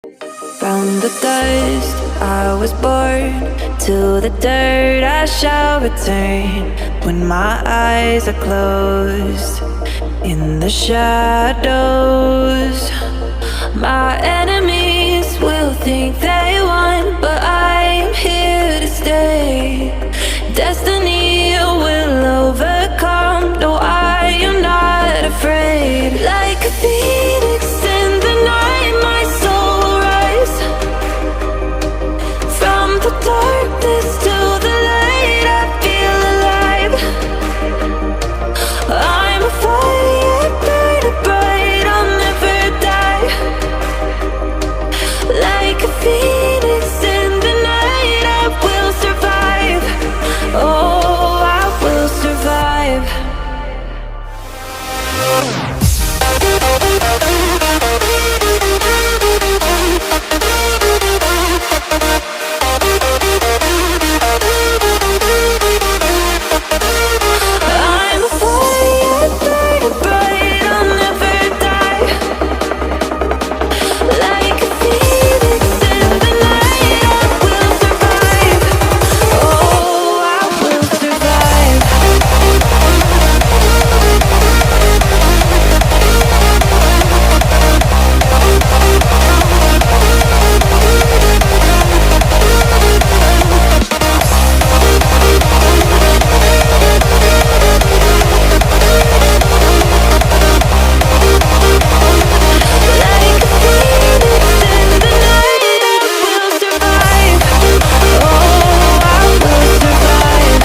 From the dust I was born, to the dirt I shall return. When my eyes are closed, in the shadows, my enemies will think they won, but I am here to stay. Destiny will overcome, no, I am not afraid. Like a phoenix in the night, my soul will rise. From the darkness to the light, I feel alive. I'm a fire burning bright, I'll never die. Like a phoenix in the night, I will survive. Oh, I will survive. I'm a fire burning bright, I'll never die. Like a phoenix in the night, I will survive. Oh, I will survive. Like a phoenix in the night, I will survive. Oh, I will survive.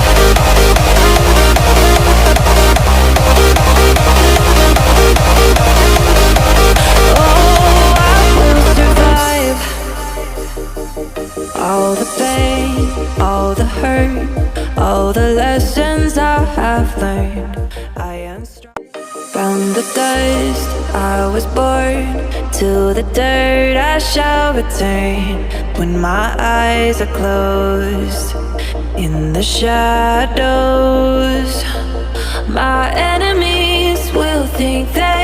Oh, I will survive. All the pain, all the hurt, all the lessons I have learned, I am strong. From the dust I was born, to the dirt I shall return. When my eyes are closed, in the shadows, my enemies will think they